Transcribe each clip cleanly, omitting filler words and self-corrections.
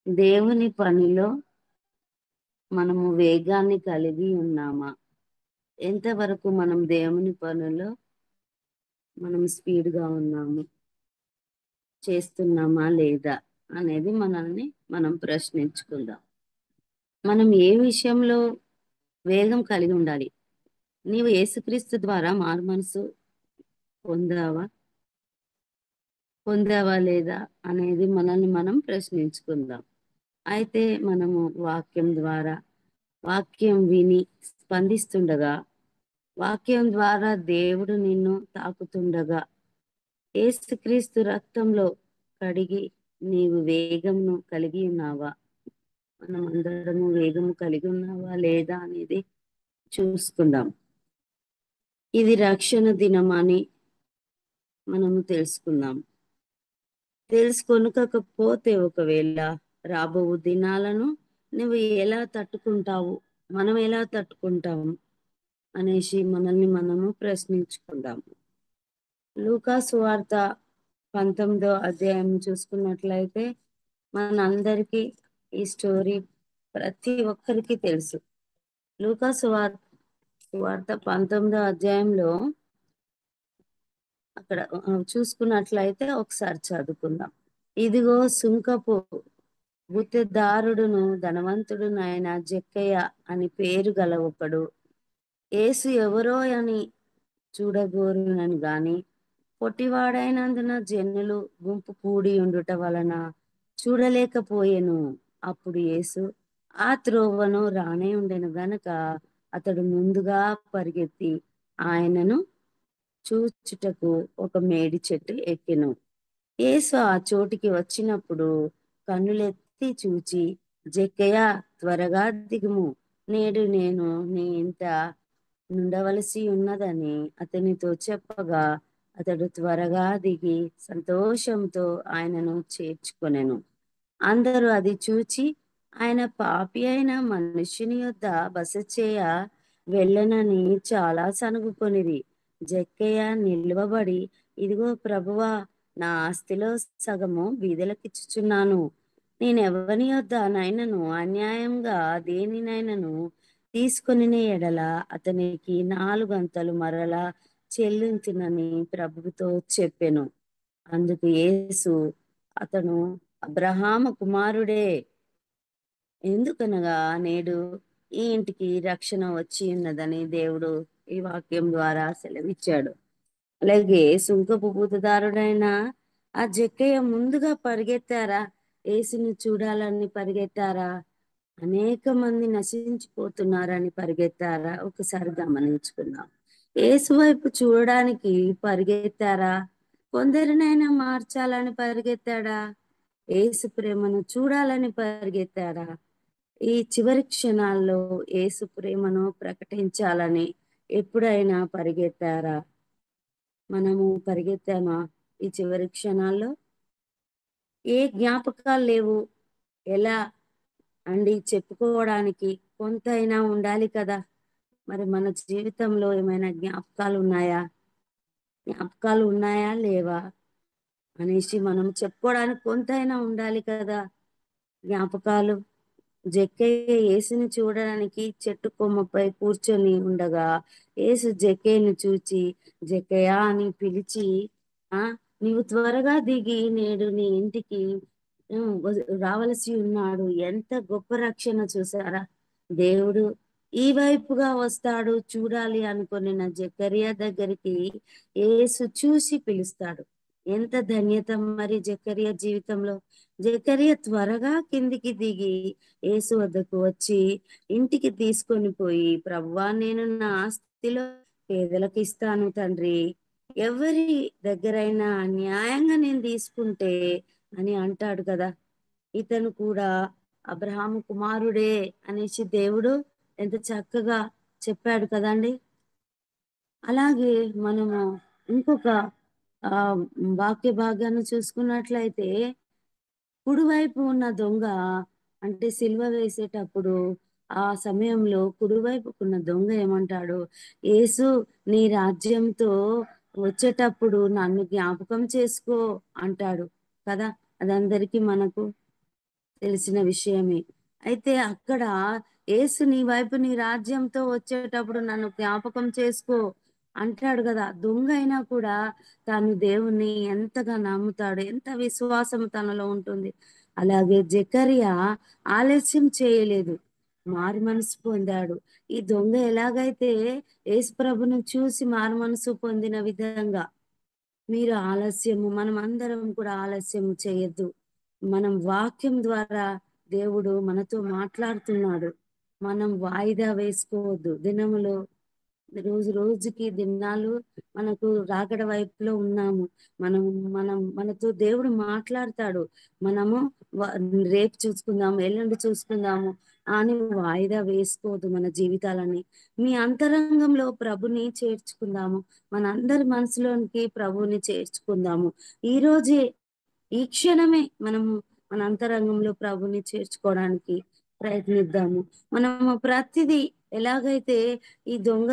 దేవుని పనిలో మనము వేగాన్ని కలిగి ఉన్నామా? ఎంతవరకు మనం దేవుని పనిలో మనం స్పీడ్‌గా ఉన్నాము, చేస్తున్నామా లేదా అనేది మనల్ని మనం ప్రశ్నించుకుందాం. మనం ఏ విషయంలో వేగం కలిగి ఉండాలి? నీవు యేసుక్రీస్తు ద్వారా మారుమనసు పొందావా? పొందావా లేదా అనేది మనల్ని మనం ప్రశ్నించుకుందాం. అయితే మనము వాక్యం ద్వారా, వాక్యం విని స్పందిస్తుండగా, వాక్యం ద్వారా దేవుడు నిన్ను తాకుతుండగా, యేసుక్రీస్తు రక్తంలో కడిగి నీవు వేగమును కలిగి ఉన్నావా? మనం అందరము వేగము కలిగి ఉన్నావా లేదా అనేది చూసుకుందాం. ఇది రక్షణ దినం అని మనము తెలుసుకుందాం. తెలుసుకొనకపోతే ఒకవేళ రాబో దినాలను నువ్వు ఎలా తట్టుకుంటావు, మనం ఎలా తట్టుకుంటాము అనేసి మనల్ని మనము ప్రశ్నించుకుందాము. లూకా సువార్త 19వ అధ్యాయం చూసుకున్నట్లయితే మనందరికీ ఈ స్టోరీ ప్రతి ఒక్కరికి తెలుసు. లూకా సువార్త 19వ అధ్యాయంలో అక్కడ చూసుకున్నట్లయితే ఒకసారి చదువుకుందాం. ఇదిగో సుంకపు గుత్తేదారుడును ధనవంతుడును ఆయన జక్కయ్య అని పేరు గల ఒకడు యేసు ఎవరో అని చూడగోరునని గాని పొట్టివాడైనందున జనులు గుంపు కూడి ఉండుట వలన చూడలేకపోయెను. అప్పుడు యేసు ఆ త్రోవను రానే ఉండెను గనక అతడు ముందుగా పరిగెత్తి ఆయనను చూచుటకు ఒక మేడి చెట్టు ఎక్కెను. యేసు ఆ చోటికి వచ్చినప్పుడు కన్నులెత్తి చూచి, జక్కయ్య త్వరగా దిగుము, నేడు నేను నీ ఇంట నుండవలసి ఉన్నదని అతనితో చెప్పగా అతడు త్వరగా దిగి సంతోషంతో ఆయనను చేర్చుకొనెను. అందరూ అది చూచి ఆయన పాపి అయిన మనుష్యుని యొద్ద బస చేయ వెళ్ళనని చాలా సణుగుకొనిరి. జక్కయ్య నిలువబడి, ఇదిగో ప్రభువా, నా ఆస్తిలో సగము బీదలకిచ్చుచున్నాను. నేనెవని యొద్ద నైనను అన్యాయంగా దేనినైనను తీసుకొనిన ఎడల అతనికి 4 అంతలు మరలా చెల్లించునని ప్రభువుతో చెప్పెను. అందుకు యేసు, అతను అబ్రహాము కుమారుడే, ఎందుకనగా నేడు ఈ ఇంటికి రక్షణ వచ్చి ఉన్నదని దేవుడు ఈ వాక్యం ద్వారా సెలవిచ్చాడు. అలాగే సుంకపు పూతదారుడైన ఆ జక్కయ్య ముందుగా పరిగెత్తారా? యేసుని చూడాలని పరిగెత్తారా? అనేక మంది నశించిపోతున్నారని పరిగెత్తారా? ఒకసారి గమనించుకుందాం. యేసు వైపు చూడడానికి పరిగెత్తారా? కొందరినైనా మార్చాలని పరిగెత్తాడా? యేసు ప్రేమను చూడాలని పరిగెత్తాడా? ఈ చివరి క్షణాల్లో యేసు ప్రేమను ప్రకటించాలని ఎప్పుడైనా పరిగెత్తారా? మనము పరిగెత్తామా ఈ చివరి క్షణాల్లో? ఏ జ్ఞాపకాలు లేవు. ఎలా అండి చెప్పుకోవడానికి? కొంతైనా ఉండాలి కదా! మరి మన జీవితంలో ఏమైనా జ్ఞాపకాలు ఉన్నాయా? జ్ఞాపకాలు ఉన్నాయా? లేవా? అనేసి మనం చెప్పుకోవడానికి కొంతైనా ఉండాలి కదా! జ్ఞాపకాలు. జక్కయ్య యేసుని చూడడానికి చెట్టు కొమ్మపై కూర్చొని ఉండగా యేసు జక్కయ్యను చూచి జక్కయ్య అని పిలిచి, ఆ నీవు త్వరగా దిగి నేడు నీ ఇంటికి రావలసి ఉన్నాడు. ఎంత గొప్ప రక్షణ చూసారా! దేవుడు ఈ వైపుగా వస్తాడు చూడాలి అనుకున్న జకర్యా దగ్గరికి యేసు చూసి పిలుస్తాడు. ఎంత ధన్యత మరి జకర్యా జీవితంలో. జకర్యా త్వరగా కిందికి దిగి యేసు వద్దకు వచ్చి ఇంటికి తీసుకొని పోయి, ప్రభువా, నేను నా ఆస్తిలో పేదలకు ఇస్తాను తండ్రి, ఎవరి దగ్గరైనా న్యాయంగా నేను తీసుకుంటే అని అంటాడు కదా. ఇతను కూడా అబ్రహాము కుమారుడే అనేసి దేవుడు ఎంత చక్కగా చెప్పాడు కదండి. అలాగే మనము ఇంకొక ఆ వాక్య భాగాన్ని చూసుకున్నట్లయితే కుడివైపు ఉన్న దొంగ, అంటే సిలువ వేసేటప్పుడు ఆ సమయంలో కుడివైపుకున్న దొంగ ఏమంటాడు? యేసు, నీ రాజ్యంతో వచ్చేటప్పుడు నన్ను జ్ఞాపకం చేసుకో అంటాడు కదా. అదందరికీ మనకు తెలిసిన విషయమే. అయితే అక్కడ యేసు నీ వైపు నీ రాజ్యంతో వచ్చేటప్పుడు నన్ను జ్ఞాపకం చేసుకో అంటాడు గదా! దొంగ అయినా కూడా తాను దేవుణ్ణి ఎంతగా నమ్ముతాడు. ఎంత విశ్వాసం తనలో ఉంటుంది. అలాగే జెకర్యా ఆలస్యం చేయలేదు. మారుమనసు పొందాడు. ఈ దొంగ ఎలాగైతే యేసు ప్రభుని చూసి మారుమనసు పొందిన విధంగా మీరు మనమందరం కూడా ఆలస్యం చేయొద్దు. మనం వాక్యం ద్వారా దేవుడు మనతో మాట్లాడుతున్నాడు. మనం వాయిదా వేసుకోవద్దు. దినములో రోజు రోజుకి దినాలు మనకు రాకడ వైపులో ఉన్నాము. మనం మనతో దేవుడు మాట్లాడతాడు. మనము వ రేపు చూసుకుందాము, ఎల్లుండి చూసుకుందాము అని వాయిదా వేసుకోవద్దు మన జీవితాలని. మీ అంతరంగంలో ప్రభుని చేర్చుకుందాము. మనందరి మనసులోనికి ప్రభువుని చేర్చుకుందాము. ఈరోజే, ఈ క్షణమే మనము మన అంతరంగంలో ప్రభుని చేర్చుకోవడానికి ప్రయత్నిద్దాము. మనము ప్రతిదీ ఎలాగైతే ఈ దొంగ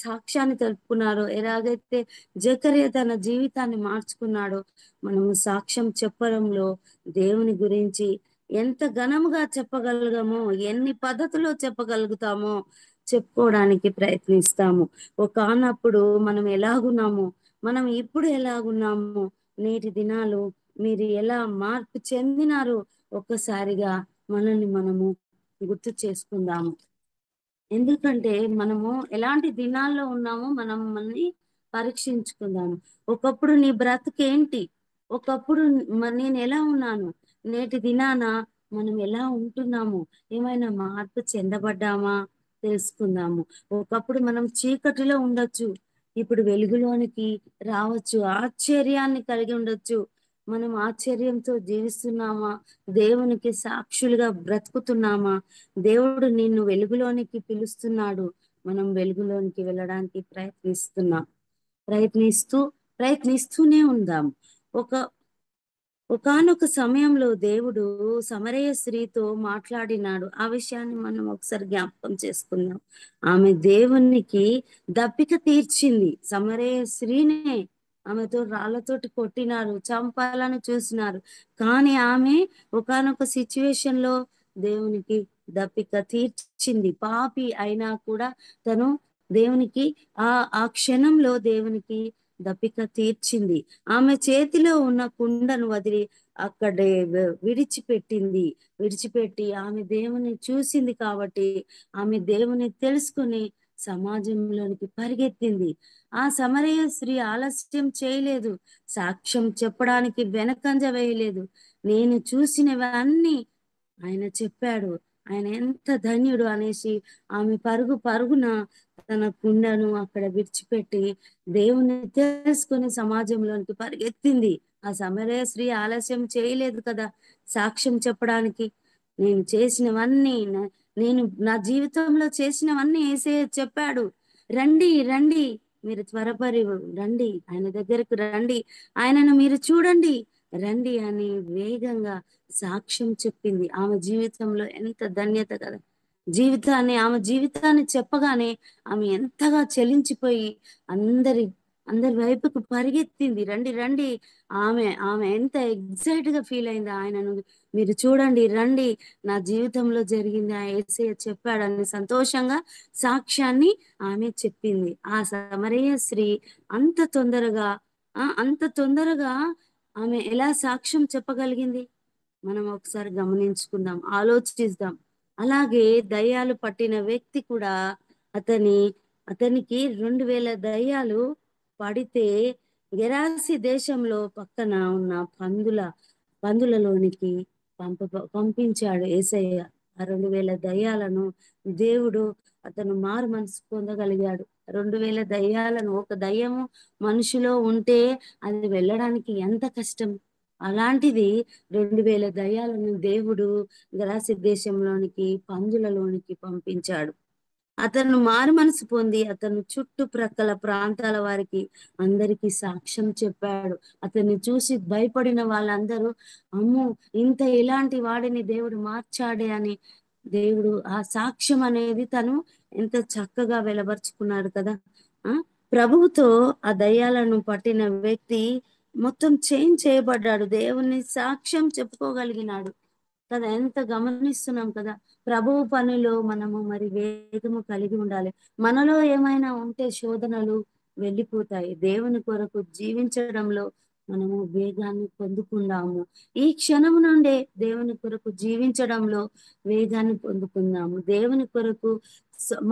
సాక్ష్యాన్ని తెలుపుకున్నారో, ఎలాగైతే జకర్యా తన జీవితాన్ని మార్చుకున్నాడో, మనము సాక్ష్యం చెప్పడంలో దేవుని గురించి ఎంత ఘనముగా చెప్పగలగమో, ఎన్ని పద్ధతిలో చెప్పగలుగుతామో చెప్పుకోవడానికి ప్రయత్నిస్తాము. ఒకానప్పుడు మనం ఎలాగున్నామో, మనం ఇప్పుడు ఎలాగున్నామో, నేటి దినాలు మీరు ఎలా మార్పు చెందినారో ఒక్కసారిగా మనల్ని మనము గుర్తు చేసుకుందాము. ఎందుకంటే మనము ఎలాంటి దినాల్లో ఉన్నామో మనం మనల్ని పరీక్షించుకుందాము. ఒకప్పుడు నీ బ్రతుకేంటి? ఒకప్పుడు నేను ఎలా ఉన్నాను? నేటి దినాన మనం ఎలా ఉంటున్నాము? ఏమైనా మార్పు చెందబడ్డామా? తెలుసుకుందాము. ఒకప్పుడు మనం చీకటిలో ఉండొచ్చు. ఇప్పుడు వెలుగులోనికి రావచ్చు. ఆశ్చర్యాన్ని కలిగి ఉండొచ్చు. మనం ఆశ్చర్యంతో జీవిస్తున్నామా? దేవునికి సాక్షులుగా బ్రతుకుతున్నామా? దేవుడు నిన్ను వెలుగులోనికి పిలుస్తున్నాడు. మనం వెలుగులోనికి వెళ్ళడానికి ప్రయత్నిస్తూ ప్రయత్నిస్తూనే ఉందాం. ఒక ఒకానొక సమయంలో దేవుడు సమరయ స్త్రీతో మాట్లాడినాడు. ఆ విషయాన్ని మనం ఒకసారి జ్ఞాపకం చేసుకుందాం. ఆమె దేవునికి దప్పిక తీర్చింది. సమరయ స్త్రీనే. ఆమెతో రాళ్ళతోటి కొట్టినారు, చంపాలని చూసినారు. కానీ ఆమె ఒకానొక సిచ్యువేషన్ లో దేవునికి దప్పిక తీర్చింది. పాపి అయినా కూడా తను దేవునికి ఆ ఆ క్షణంలో దేవునికి దప్పిక తీర్చింది. ఆమె చేతిలో ఉన్న కుండను వదిలి అక్కడే విడిచిపెట్టింది. విడిచిపెట్టి ఆమె దేవుని చూసింది కాబట్టి ఆమె దేవుని తెలుసుకుని సమాజంలోనికి పరిగెత్తింది. ఆ సమరయ స్త్రీ ఆలస్యం చేయలేదు. సాక్ష్యం చెప్పడానికి వెనకంజ వేయలేదు. నేను చూసినవన్నీ ఆయన చెప్పాడు. ఆయన ఎంత ధన్యుడు అనేసి ఆమె పరుగు పరుగున తన కుండను అక్కడ విడిచిపెట్టి దేవుని తెలుసుకుని సమాజంలోనికి పరిగెత్తింది. ఆ సమరయ స్త్రీ ఆలస్యం చేయలేదు కదా సాక్ష్యం చెప్పడానికి. నేను చేసినవన్నీ నేను నా జీవితంలో చేసినవన్నీ యేసయ్య చెప్పాడు. రండి రండి, మీరు త్వరపడి రండి, ఆయన దగ్గరకు రండి, ఆయనను మీరు చూడండి, రండి అని వేగంగా సాక్ష్యం చెప్పింది. ఆమె జీవితంలో ఎంత ధన్యత కదా. ఆమె జీవితాన్ని చెప్పగానే ఆమె ఎంతగా చలించిపోయి అందరి అందరి వైపుకు పరిగెత్తింది. రండి రండి. ఆమె ఎంత ఎక్సైట్ గా ఫీల్ అయింది. ఆయనను మీరు చూడండి, రండి, నా జీవితంలో జరిగింది ఆ యేసయ్య చెప్పాడని సంతోషంగా సాక్ష్యాన్ని ఆమె చెప్పింది. ఆ సమరయ స్త్రీ అంత తొందరగా అంత తొందరగా ఆమె ఎలా సాక్ష్యం చెప్పగలిగింది? మనం ఒకసారి గమనించుకుందాం, ఆలోచిద్దాం. అలాగే దయ్యాలు పట్టిన వ్యక్తి కూడా అతని అతనికి 2000 దయ్యాలు పడితే గెరాసి దేశంలో పక్కన ఉన్న పందులలోనికి పంపించాడు యేసయ్య. ఆ 2000 దయ్యాలను దేవుడు అతను మారు మనసు పొందగలిగాడు. 2000 దయ్యాలను, ఒక దయ్యము మనిషిలో ఉంటే అది వెళ్ళడానికి ఎంత కష్టం. అలాంటిది 2000 దయ్యాలను దేవుడు గరాసి దేశంలోనికి పందులలోనికి పంపించాడు. అతను మారు మనసు పొంది అతను చుట్టుప్రక్కల ప్రాంతాల వారికి అందరికీ సాక్ష్యం చెప్పాడు. అతన్ని చూసి భయపడిన వాళ్ళందరూ అమ్మో, ఇలాంటి వాడిని దేవుడు మార్చాడే అని దేవుడు ఆ సాక్ష్యం అనేది తను ఎంత చక్కగా వెలబరుచుకున్నాడు కదా. ఆ ప్రభువుతో ఆ దయ్యాలను పట్టిన వ్యక్తి మొత్తం చేంజ్ చేయబడ్డాడు. దేవుని సాక్ష్యం చెప్పుకోగలిగినాడు. కదా! ఎంత గమనిస్తున్నాం కదా! ప్రభువు పనిలో మనము మరి వేగము కలిగి ఉండాలి. మనలో ఏమైనా ఉంటే శోధనలు వెళ్ళిపోతాయి. దేవుని కొరకు జీవించడంలో మనము వేగాన్ని పొందుకుందాము. ఈ క్షణం నుండే దేవుని కొరకు జీవించడంలో వేగాన్ని పొందుకుందాము. దేవుని కొరకు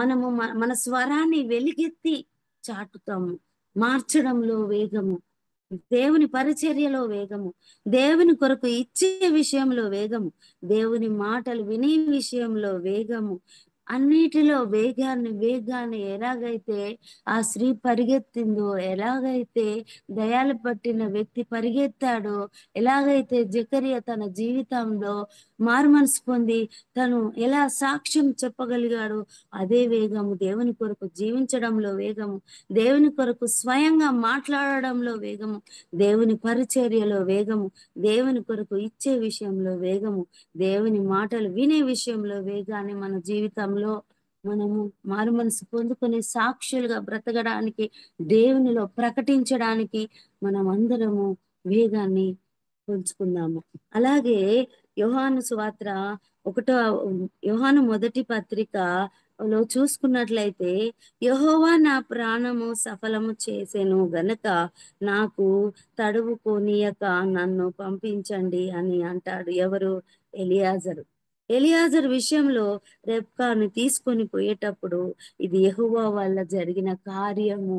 మనము మన స్వరాన్ని వెలిగెత్తి చాటుతాము. మార్చడంలో వేగము, దేవుని పరిచర్యలో వేగము, దేవుని కొరకు ఇచ్చే విషయంలో వేగము, దేవుని మాటలు వినే విషయంలో వేగము, అన్నిటిలో వేగాన్ని ఎలాగైతే ఆ స్త్రీ పరిగెత్తిందో, ఎలాగైతే దయ్యాలు పట్టిన వ్యక్తి పరిగెత్తాడో, ఎలాగైతే జకరియా తన జీవితంలో మారుమనసు పొంది తను ఎలా సాక్ష్యం చెప్పగలిగాడో, అదే వేగము దేవుని కొరకు జీవించడంలో వేగము, దేవుని కొరకు స్వయంగా మాట్లాడడంలో వేగము, దేవుని పరిచర్యలో వేగము, దేవుని కొరకు ఇచ్చే విషయంలో వేగము, దేవుని మాటలు వినే విషయంలో వేగాన్ని మన జీవితంలో మనము మారుమనసు పొందుకొని సాక్షులుగా బ్రతకడానికి, దేవునిలో ప్రకటించడానికి మనమందరము వేగాన్ని పెంచుకుందాము. అలాగే యోహాను సువార్త ఒకటో యోహాను మొదటి పత్రికలో చూసుకున్నట్లయితే, యెహోవా నా ప్రాణము సఫలము చేసెను గనక నాకు తడువుకోనీయక నన్ను పంపించండి అని అంటాడు. ఎవరు? ఎలియాజరు. ఎలియాజరు విషయంలో రెబ్కాను తీసుకొని పోయేటప్పుడు ఇది యెహోవా వల్ల జరిగిన కార్యము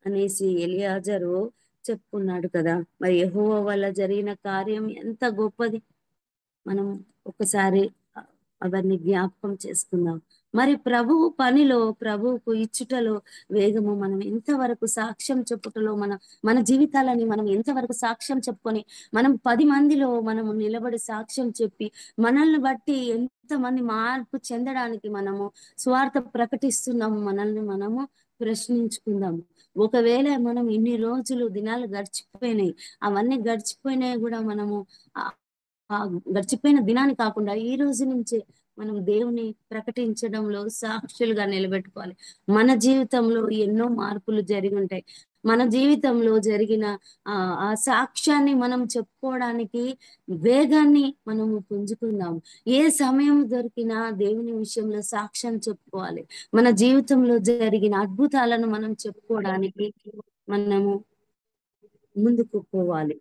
అనేసి ఎలియాజరు చెప్పుకున్నాడు కదా! మరి యెహోవా వల్ల జరిగిన కార్యం ఎంత గొప్పది. మనం ఒకసారి అవన్నీ జ్ఞాపకం చేసుకుందాం. మరి ప్రభువు పనిలో, ప్రభువుకు ఇచ్చుటలో వేగము, మనం ఎంతవరకు సాక్ష్యం చెప్పుటలో మన జీవితాలని మనం ఎంతవరకు సాక్ష్యం చెప్పుకొని, మనం 10 మందిలో మనము నిలబడి సాక్ష్యం చెప్పి, మనల్ని బట్టి ఎంతమంది మార్పు చెందడానికి మనము సువార్త ప్రకటిస్తున్నాము, మనల్ని మనము ప్రశ్నించుకుందాము. ఒకవేళ మనం ఇన్ని రోజులు దినాలు గడిచిపోయినాయి, అవన్నీ గడిచిపోయినాయి గూడా మనము గడిచిపోయిన దినాన్ని కాకుండా ఈ రోజు నుంచే మనం దేవుని ప్రకటించడంలో సాక్షులుగా నిలబెట్టుకోవాలి. మన జీవితంలో ఎన్నో మార్పులు జరిగుంటాయి. మన జీవితంలో జరిగిన ఆ సాక్ష్యాన్ని మనం చెప్పుకోవడానికి వేగాన్ని మనము పుంజుకుందాము. ఏ సమయం దొరికినా దేవుని విషయంలో సాక్ష్యం చెప్పుకోవాలి. మన జీవితంలో జరిగిన అద్భుతాలను మనం చెప్పుకోవడానికి మనము ముందుకు పోవాలి.